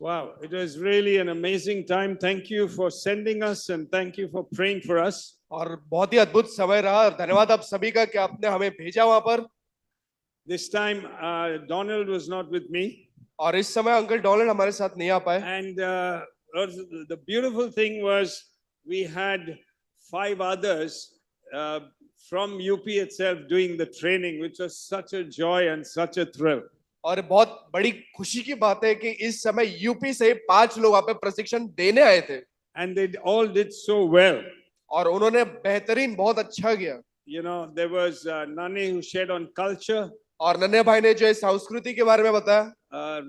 Wow, it was really an amazing time. Thank you for sending us and thank you for praying for us. और बहुत ही अद्भुत समय रहा और धन्यवाद आप सभी का कि आपने हमें भेजा वहां पर। This time, Donald was not with me. और इस समय अंकल डोनाल्ड हमारे साथ नहीं आ पाए। And the beautiful thing was we had 5 others from UP itself doing the training, which was such a joy and such a thrill. और बहुत बड़ी खुशी की बात है कि इस समय यूपी से 5 लोग वहां पे प्रशिक्षण देने आए थे। And they all did so well. और उन्होंने बेहतरीन बहुत अच्छा किया। You know, there was Nani who shared on culture. और नन्हे भाई ने जो है संस्कृति के बारे में बताया।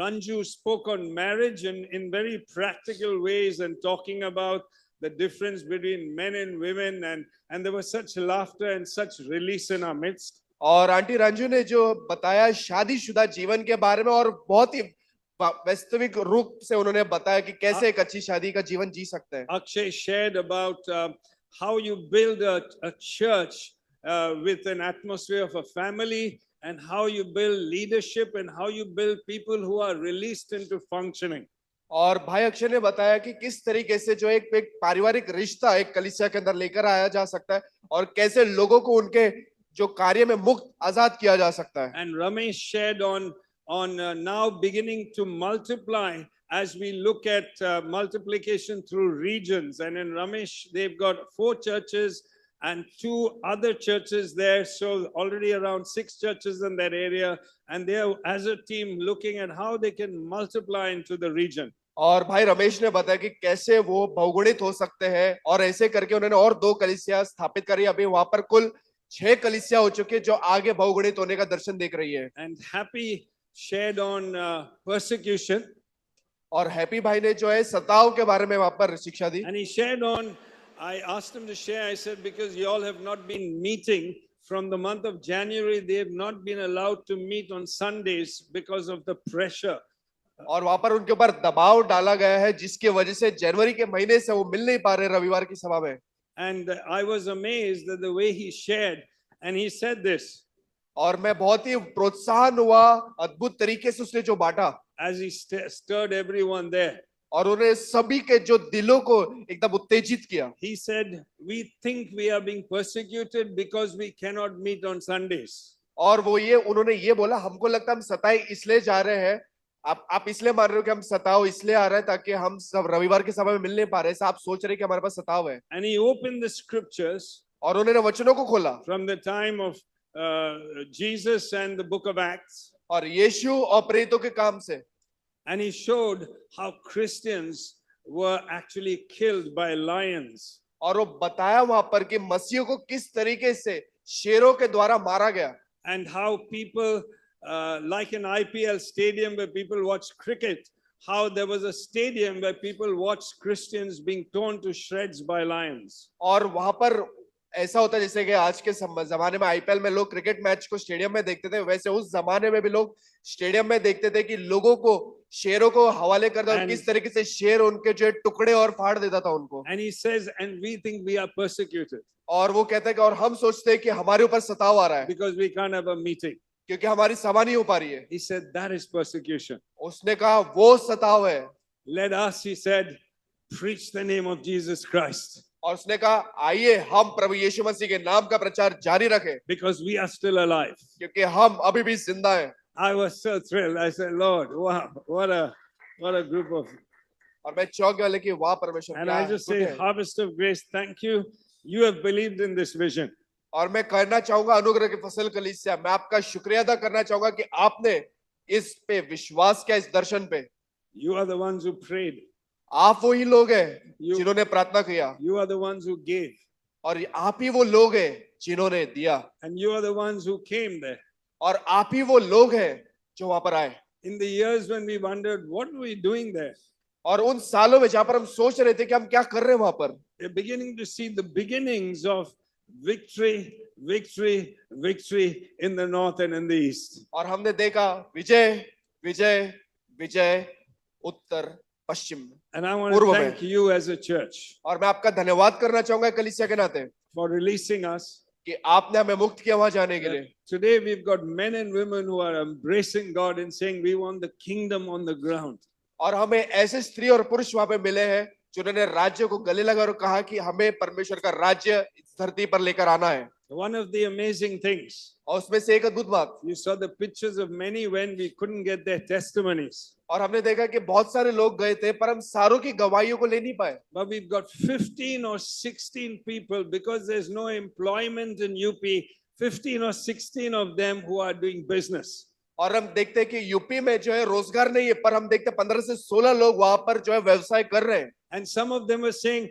Ranju spoke on marriage in very practical ways and talking about the difference between men and women, and there was such laughter and such release in our midst. और आंटी रंजू ने जो बताया शादीशुदा जीवन के बारे में और बहुत ही वास्तविक रूप से उन्होंने बताया कि कैसे एक अच्छी शादी का जीवन जी सकते हैं। Akshay shared about how you build a church with an atmosphere of a family, and how you build leadership and how you build people who are released into functioning. और भाई अक्षय ने बताया कि किस तरीके से जो एक पारिवारिक रिश्ता एक कलीसिया के अंदर लेकर आया जा सकता है और कैसे लोगों को उनके जो कार्य में मुक्त आजाद किया जा सकता है। And Ramesh shared on now beginning to multiply as we look at multiplication through regions. And in Ramesh, they've got 4 churches and 2 other churches there, so already around 6 churches in that area, and they are as a team looking at how they can multiply into the region. और भाई रमेश ने बताया कि कैसे वो बहुगुणित हो सकते हैं और ऐसे करके उन्होंने और 2 कलीसिया स्थापित करी। अभी वहां पर कुल 6 कलीसिया हो चुके जो आगे बहुगुणित होने का दर्शन देख रही है। And Happy shared on persecution. और हैप्पी भाई ने जो है सताव के बारे में वहां पर शिक्षा दी। And he shared on, I asked him to share, I said, because you all have not been meeting from the month of January, they have not been allowed to meet on Sundays because of the pressure. और वहां पर उनके ऊपर दबाव डाला गया है जिसकी वजह से जनवरी के महीने से वो मिल नहीं पा रहे रविवार की सभा में। And I was amazed at the way he shared, and he said this. और मैं बहुत ही प्रोत्साहन हुआ अद्भुत तरीके से उसने जो बांटा। As he stirred everyone there. और उन्हें सभी के जो दिलों को एकदम उत्तेजित किया। He said, we think we are being persecuted because we cannot meet on Sundays. और वो उन्होंने ये बोला, हमको लगता है हम सताए इसलिए जा रहे हैं, आप इसलिए मान रहे हो कि हम सताओ इसलिए आ रहे हैं ताकि हम सब रविवार की सभा में मिल नहीं पा रहे, आप सोच रहे कि हमारे पास सताव है। And he opened the scriptures. और उन्होंने वचनों को खोला। From the time of Jesus and the book of Acts. और यीशु और प्रेरितों के काम से। And he showed how Christians were actually killed by lions. और वो बताया वहां पर कि मसीह को किस तरीके से शेरों के द्वारा मारा गया। And how people, like an IPL stadium where people watch cricket, how there was a stadium where people watched Christians being torn to shreds by lions. और वहां पर ऐसा होता है जैसे कि आज के जमाने में आईपीएल में लोग क्रिकेट मैच को स्टेडियम में देखते थे, वैसे उस जमाने में भी लोग स्टेडियम में देखते थे कि लोगों को शेरों को हवाले कर दो और किस तरीके से शेर उनके जो टुकड़े और फाड़ देता था उनको। And he says, and we think we are persecuted. और वो कहता है कि और हम सोचते हैं कि हमारे ऊपर सताव आ रहा है। Because we can't have a meeting. क्योंकि हमारी सभा नहीं हो पा रही है। He said that is persecution. उसने कहा वो सताव है। Let us, he said, preach the name of Jesus Christ. और उसने कहा आइए हम प्रभु यीशु मसीह के नाम का प्रचार जारी रखें। Because we are still alive. क्योंकि हम अभी भी जिंदा हैं। I was so thrilled. I said, Lord, wow, what a group of. और मैं चौंक गया कि वाह परमेश्वर। And I just say, Harvest of Grace, thank you. You have believed in this vision. और मैं कहना चाहूंगा अनुग्रह की फसल कलीसिया, मैं आपका शुक्रिया अदा करना चाहूंगा कि आपने इस पे विश्वास किया, इस दर्शन पे। You are the ones who prayed. आप वही लोग हैं जिन्होंने प्रार्थना किया। You are the ones who gave. और आप ही वो लोग हैं जिन्होंने दिया। And you are the ones who came there. और आप ही वो लोग हैं जो वहां पर आए। In the years when we wondered what were we doing there. और उन सालों में जहां पर हम सोच रहे थे कि हम क्या कर रहे हैं वहां पर। We're beginning to see the beginnings of victory, victory, victory in the north and in the east. और हमने देखा विजय, विजय, विजय उत्तर पश्चिम। And I want to thank you as a church. और मैं आपका धन्यवाद करना चाहूंगा कलीसिया के नाते। For releasing us. कि आपने हमें मुक्त किया वहां जाने के लिए। Today we've got men and women who are embracing God and saying we want the kingdom on the ground. और हमें ऐसे स्त्री और पुरुष वहां पे मिले हैं जिन्होंने राज्य को गले लगा और कहा कि हमें परमेश्वर का राज्य इस धरती पर लेकर आना है। One of the amazing things, और उसमें से एक अद्भुत बात, you saw the pictures of many when we couldn't get their testimonies. और हमने देखा कि बहुत सारे लोग गए थे पर हम सारों की गवाहियों को ले नहीं पाए। But we've got 15 or 16 people because there's no employment in UP, 15 or 16 of them who are doing business. और हम देखते हैं कि यूपी में जो है रोजगार नहीं है, पर हम देखते हैं 15 से 16 लोग वहां पर जो है व्यवसाय कर रहे हैं। And some of them were saying,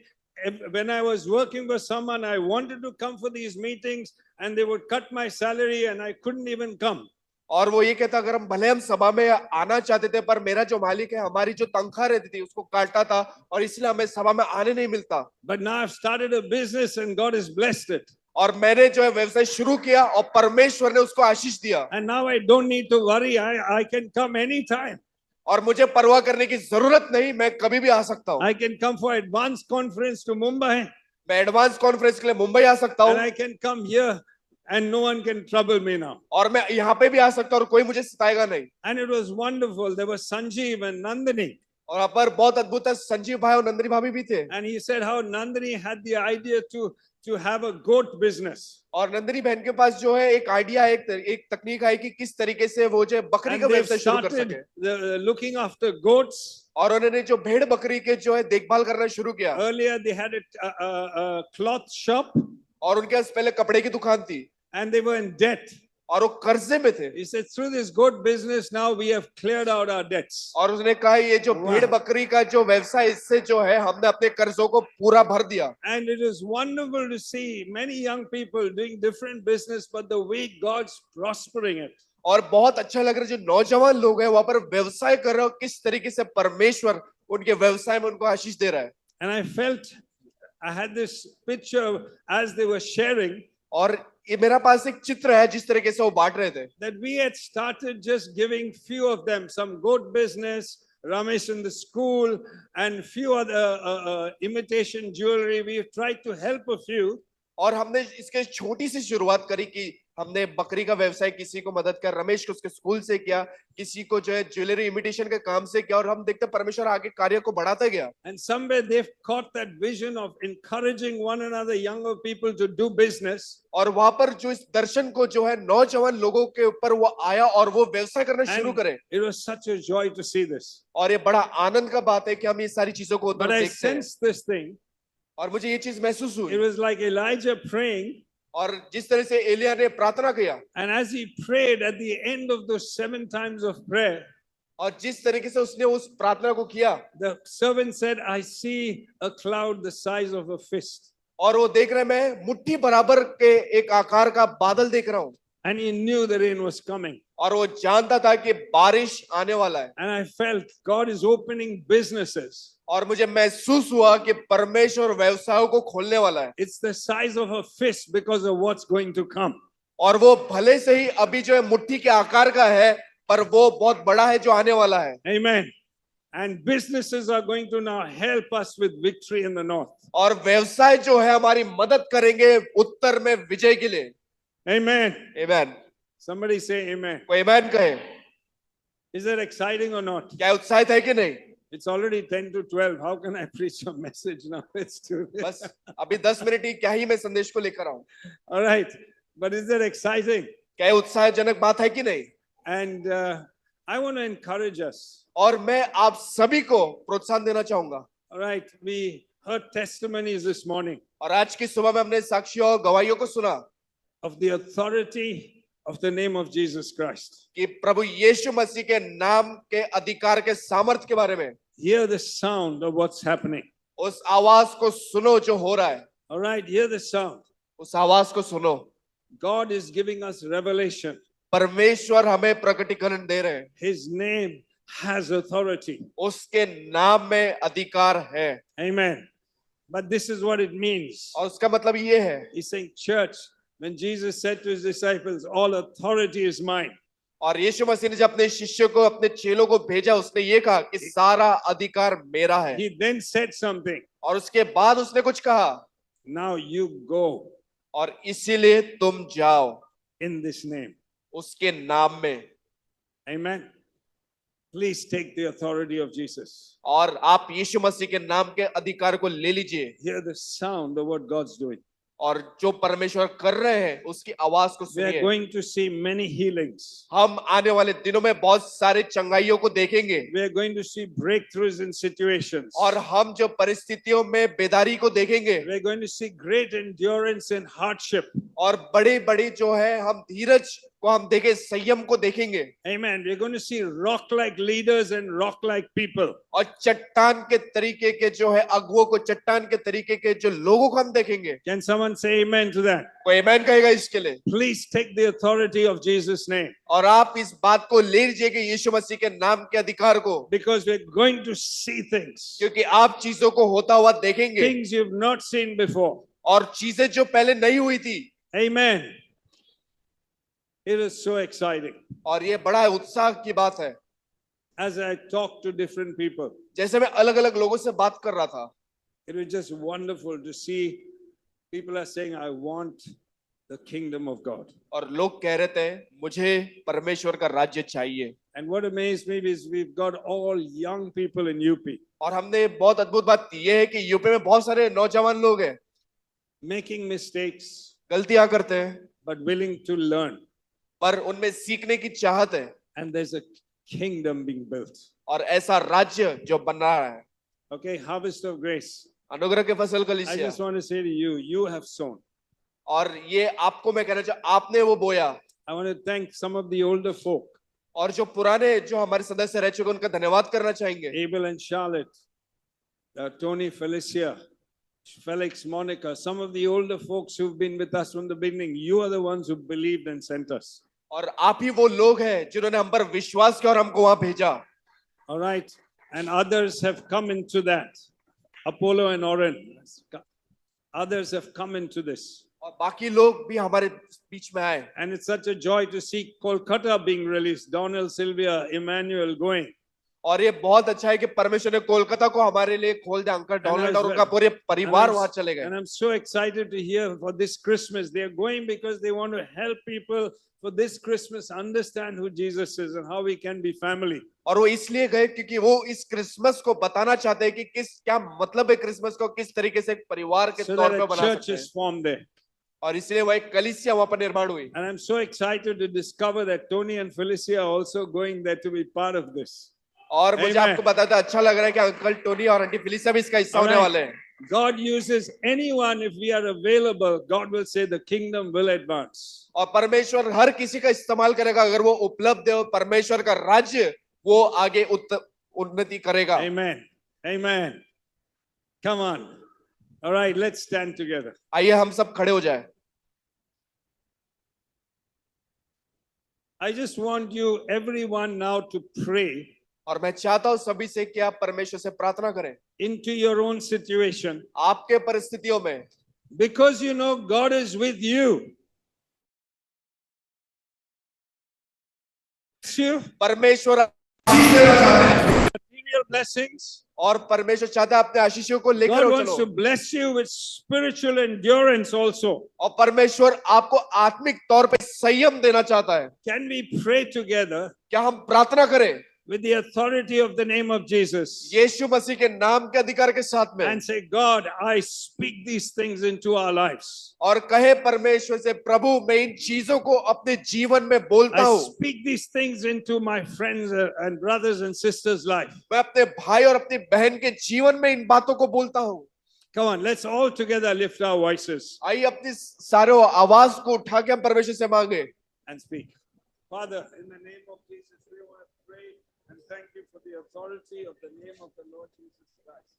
when I was working for someone, I wanted to come for these meetings and they would cut my salary and I couldn't even come. और वो ये कहता, अगर हम भले हम सभा में आना चाहते थे पर मेरा जो मालिक है हमारी जो तनख्वाह रहती थी उसको काटता था और इसलिए हमें सभा में आने नहीं मिलता। But now I've started a business and God has blessed it. और मैंने जो है व्यवसाय शुरू किया और परमेश्वर ने उसको आशीष दिया। And now I don't need to worry. I can come anytime. और मुझे परवाह करने की जरूरत नहीं, मैं कभी भी आ सकता हूँ। I can come for advanced conference to Mumbai. मैं एडवांस कॉन्फ्रेंस के लिए मुंबई आ सकता हूँ। And I can come here and no one can trouble me now. और मैं यहाँ पे भी आ सकता हूँ और कोई मुझे सताएगा नहीं। And it was wonderful. There was Sanjeev and Nandini. और यहाँ पर बहुत अद्भुत है, संजीव भाई और नंदिनी भाभी भी थे। And he said how Nandini had the idea to have a goat business. और नंदिनी बहन के पास जो है एक आइडिया, एक तकनीक है कि किस तरीके से वो जो बकरी And का they've व्यवसाय शुरू कर started सके। looking after goats. और उन्होंने जो भेड़ बकरी के जो है देखभाल करना शुरू किया। Earlier they had a cloth shop. और उनके पास पहले कपड़े की दुकान थी। And they were in debt. और वो कर्जे में थे। He said, through this goat business, now we have cleared out our debts. और उसने कहा ये जो भेड़ बकरी का जो व्यवसाय, इससे जो है हमने अपने कर्जों को पूरा भर दिया। And it is wonderful to see many young people doing different business, but the way God's prospering it. और बहुत अच्छा लग रहा है जो नौजवान लोग हैं वहां पर व्यवसाय कर रहे हो, किस तरीके से परमेश्वर उनके व्यवसाय में उनको आशीष दे रहा है। And I felt I had this picture as they were sharing. और ये मेरा पास एक चित्र है जिस तरीके से वो बांट रहे थे। That we had started just giving few of them some goat business, Ramesh in the school, and few other imitation jewelry. We tried to help a few. और हमने इसके छोटी सी शुरुआत करी कि हमने बकरी का व्यवसाय किसी को मदद कर, रमेश को उसके स्कूल से किया, किसी को जो है ज्वेलरी इमिटेशन के काम से किया, और हम देखते परमेश्वर आगे कार्य को बढ़ाता गया। And somewhere they've caught that vision of encouraging one another, younger people to do business. और वहां पर जो इस दर्शन को जो है नौजवान लोगों के ऊपर वो आया और वो व्यवसाय करना शुरू करे। It was such a joy to see this. और ये बड़ा आनंद का बात है कि हम ये सारी चीजों को But I देखते हैं। sensed this thing. और मुझे ये चीज महसूस हुई। It was like Elijah praying. और जिस तरह से एलिया ने प्रार्थना किया, And as he prayed at the end of those 7 times of prayer, और जिस तरीके से उसने उस प्रार्थना को किया, the servant said, I see a cloud the size of a fist. और वो देख रहे, मैं मुट्ठी बराबर के एक आकार का बादल देख रहा हूँ। And he knew the rain was coming. और वो जानता था कि बारिश आने वाला है। And I felt God is opening businesses. और मुझे महसूस हुआ कि परमेश्वर व्यवसायों को खोलने वाला है। It's the size of a fist because of what's going to come. और वो भले से ही अभी जो है मुट्ठी के आकार का है, पर वो बहुत बड़ा है जो आने वाला है। Amen. And businesses are going to now help us with victory in the north. और व्यवसाय जो है हमारी मदद करेंगे उत्तर में विजय के लिए। Amen. आमीन। Somebody say amen. कोई आमीन कहे। Is that exciting or not? क्या उत्साहित है कि नहीं? It's already 10 to 12. How can I preach a message now? It's too late. बस अभी 10 मिनट ही क्या ही मैं संदेश को लेकर आऊं। All right. But is that exciting? क्या ये उत्साहजनक बात है कि नहीं? And I want to encourage us. और मैं आप सभी को प्रोत्साहन देना चाहूंगा। All right. We heard testimonies this morning और आज की सुबह में हमने साक्षियों और गवाहियों को सुना of the authority of the name of Jesus Christ. कि प्रभु यीशु मसीह के नाम के अधिकार के सामर्थ्य के बारे में। Hear the sound of what's happening. उस आवाज को सुनो जो हो रहा है। All right. Hear the sound. उस आवाज को सुनो। God is giving us revelation. परमेश्वर हमें प्रकटीकरण दे रहे हैं। His name has authority. उसके नाम में अधिकार है। Amen. But this is what it means. और उसका मतलब ये है, He's saying, church, when Jesus said to his disciples, all authority is mine. और यीशु मसीह ने जब अपने शिष्यों को, अपने चेलों को भेजा, उसने ये कहा कि सारा अधिकार मेरा है। He then said something. और उसके बाद उसने कुछ कहा, Now you go और इसीलिए तुम जाओ in this name. उसके नाम में। Amen. Please take the authority of Jesus. और आप यीशु मसीह के नाम के अधिकार को ले लीजिए Hear the sound of what God's doing. और जो परमेश्वर कर रहे हैं उसकी आवाज को We are सुनिए। going to see many healings. हम आने वाले दिनों में बहुत सारे चंगाइयों को देखेंगे We are going to see breakthroughs in situations. और हम जो परिस्थितियों में बेदारी को देखेंगे We are going to see great endurance in hardship. और बड़ी बड़ी जो है हम धीरज को हम देखें, संयम को देखेंगे Amen. We are going to see rock-like leaders and rock-like people. और चट्टान के तरीके के जो है अगुओं को, चट्टान के तरीके के जो लोगों को हम देखेंगे। Can someone say amen to that? कोई आमीन कहेगा इसके लिए? Please take the authority of Jesus' name. और आप इस बात को ले लीजिए कि यीशु मसीह के नाम के अधिकार को, Because we're going to see things. क्योंकि आप चीजों को होता हुआ देखेंगे Things you've not seen before. और चीजें जो पहले नहीं हुई थी। Amen. It is so exciting. और ये बड़ा उत्साह की बात है। As I talk to different people, जैसे मैं अलग अलग लोगों से बात कर रहा था, it was just wonderful to see people are saying, I want the kingdom of God. और लोग कह रहे थे मुझे परमेश्वर का राज्य चाहिए। And what amazed me is we've got all young people in UP और हमने बहुत अद्भुत बात ये है कि यूपी में बहुत सारे नौजवान लोग हैं, making mistakes, गलतियां करते हैं but willing to learn. पर उनमें सीखने की चाहत है And there's a kingdom being built. और ऐसा राज्य जो बन रहा है। Okay, harvest of grace. अनुग्रह के फसल I कलीसिया। just want to say to you, you have sown. और ये आपको मैं कहना चाहूँ, आपने वो बोया। I want to thank some of the older folk, और जो पुराने जो हमारे सदस्य रह चुके उनका धन्यवाद करना चाहेंगे। Abel and Charlotte, Tony, Felicia, Felix, Monica, some of the older folks who've been with us from the beginning. You are the ones who believed and sent us. और आप ही वो लोग हैं जिन्होंने हम पर विश्वास किया और हमको वहां भेजा। All right. And others have come into that. Apollo and Oren. Others have come into this. और बाकी लोग भी हमारे बीच में आए। And it's such a joy to see Kolkata being released. Donald, Sylvia, Emmanuel going. और ये बहुत अच्छा है कि परमेश्वर ने कोलकाता को हमारे लिए खोल दिया। अंकल डोनाल्ड और उनका पूरे परिवार वहां चले गए। And I'm so excited to hear for this Christmas. They are going because they want to help people for this Christmas understand who Jesus is and how we can be family. और वो इसलिए गए क्योंकि वो इस Christmas को बताना चाहते हैं कि क्या मतलब है क्रिसमस को, किस तरीके से एक परिवार के So तौर that पे a बना church सकते is हैं। formed there. और इसलिए वो एक कलीसिया वहां पर निर्माण हुई। And I'm so excited to discover that Tony and Felicia are also going there to be part of this. और मुझे Amen. आपको बताते अच्छा लग रहा है कि अंकल टोनी और आंटी फिलिसिया भी इसका हिस्सा होने Alright. वाले हैं। God uses anyone if we are available. God will say the kingdom will advance. और परमेश्वर हर किसी का इस्तेमाल करेगा अगर वो उपलब्ध है, और परमेश्वर का राज्य वो आगे उन्नति करेगा। Amen. Amen. Come on. All right, let's stand together. आइए हम सब खड़े हो जाए। I just want you, everyone, now to pray और मैं चाहता हूं सभी से कि आप परमेश्वर से प्रार्थना करें into your own situation. आपके परिस्थितियों में, Because you know God is with you. You परमेश्वर material blessings. और परमेश्वर चाहता है अपने आशीषों को लेकर God हो wants to चलो। bless you with spiritual endurance also. और परमेश्वर आपको आत्मिक तौर पे संयम देना चाहता है। Can we pray together क्या हम प्रार्थना करें with the authority of the name of Jesus यीशु मसीह के नाम के अधिकार के साथ में, and say, God, I speak these things into our lives. और कहे परमेश्वर से, प्रभु मैं इन चीजों को अपने जीवन में बोलता I हूँ। speak these things into my friends and brothers and sisters' life. मैं अपने भाई और अपनी बहन के जीवन में इन बातों को बोलता हूँ। Come on, let's all together lift our voices आइए अपनी सारे आवाज को उठा के हम परमेश्वर से मांगे and speak. Father, in the name of Jesus, we want to pray and thank you for the authority of the name of the Lord Jesus Christ.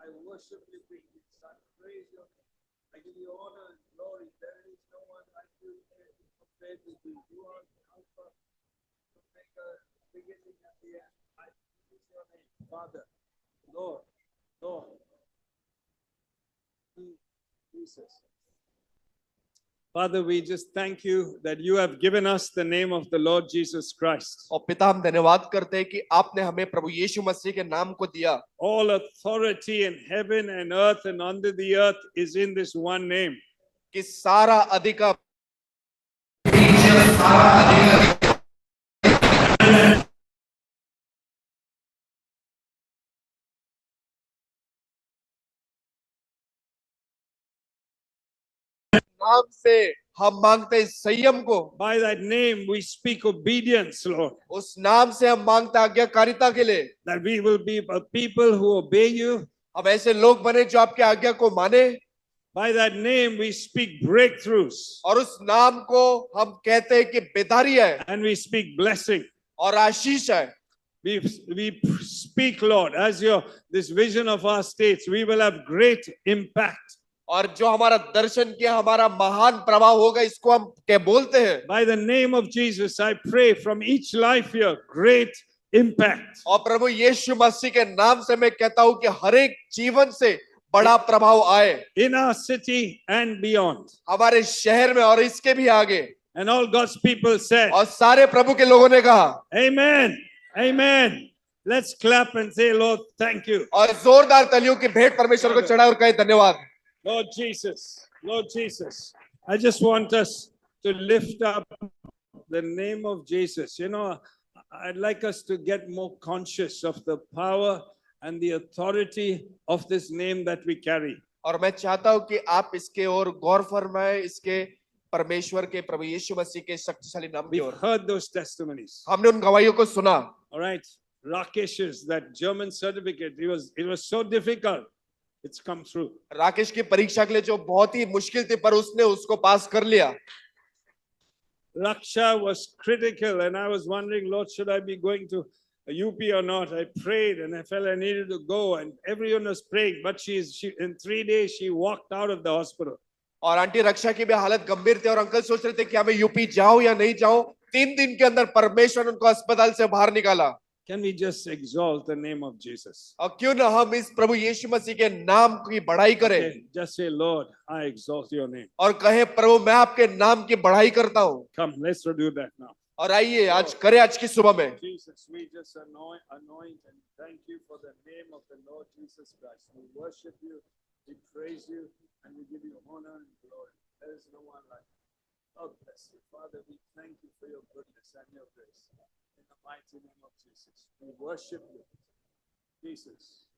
I worship you, King Son. Praise your name. I give you honor and glory. There is no one like you compared with you. You are the Alpha, Omega, beginning and the end. I praise your name, Father, Lord, Lord, Jesus. Father, we just thank you that you have given us the name of the Lord Jesus Christ. और पिता हम धन्यवाद करते हैं कि आपने हमें प्रभु यीशु मसीह के नाम को दिया। All authority in heaven and earth and under the earth is in this one name. कि सारा अधिकार नाम से हम मांगते हैं संयम को, By that name, we speak obedience, Lord. उस नाम से हम मांगते हैं आज्ञाकारिता के लिए। That we will be a people who obey you. हम ऐसे लोग बने जो आपकी आज्ञा को माने, By that name, we speak breakthroughs और उस नाम को हम कहते हैं कि बेदारी है and we speak blessing. और आशीष है। We speak, Lord, as this vision of our states, we will have great impact. और जो हमारा दर्शन किया हमारा महान प्रभाव होगा, इसको हम क्या बोलते हैं। By the name of Jesus, I pray from each life here, great impact. और प्रभु यीशु मसीह के नाम से मैं कहता हूं कि हर एक जीवन से बड़ा प्रभाव आए, In our city and beyond. हमारे शहर में और इसके भी आगे। And all God's people said, और सारे प्रभु के लोगों ने कहा Amen. Amen. Let's clap and say, Lord, thank you. और जोरदार तालियों की भेंट परमेश्वर को चढ़ाए और कहे धन्यवाद। Lord Jesus, Lord Jesus, I just want us to lift up the name of Jesus. You know, I'd like us to get more conscious of the power and the authority of this name that we carry. और मैं चाहता हूं कि आप इसके और गौर फरमाए, इसके परमेश्वर के प्रभु यीशु मसीह के शक्तिशाली नाम की We've ore. heard those testimonies. हमने उन गवाहियों को सुना। All right. Rakesh's, that German certificate, it was so difficult. It's come through. Rakesh की परीक्षा के लिए जो बहुत ही मुश्किल थी, पर उसने उसको पास कर लिया। Raksha was critical, and I was wondering, Lord, should I be going to UP or not? I prayed and I felt I needed to go, and everyone was praying, but in 3 days she walked out of the hospital. और aunty रक्षा की भी हालत गंभीर थी और uncle सोच रहे थे कि हमें यूपी जाऊं या नहीं जाऊं। 3 दिन के अंदर परमेश्वर उनको अस्पताल से बाहर निकाला। Can we just exalt the name of Jesus? और क्यों ना हम इस प्रभु यीशु मसीह के नाम की बढ़ाई करें। Okay, just say, Lord, I exalt your name. और कहे प्रभु मैं आपके नाम की बढ़ाई करता हूं। Come, let's do that now. और आइए आज करें, आज की सुबह में। Jesus, we just anoint and thank you for the name of the Lord Jesus Christ. We worship you, we praise you, and we give you honor and glory. There is no one like you. God bless you. Father, we thank you for your goodness and your grace. In the mighty name of Jesus, we worship you. Jesus.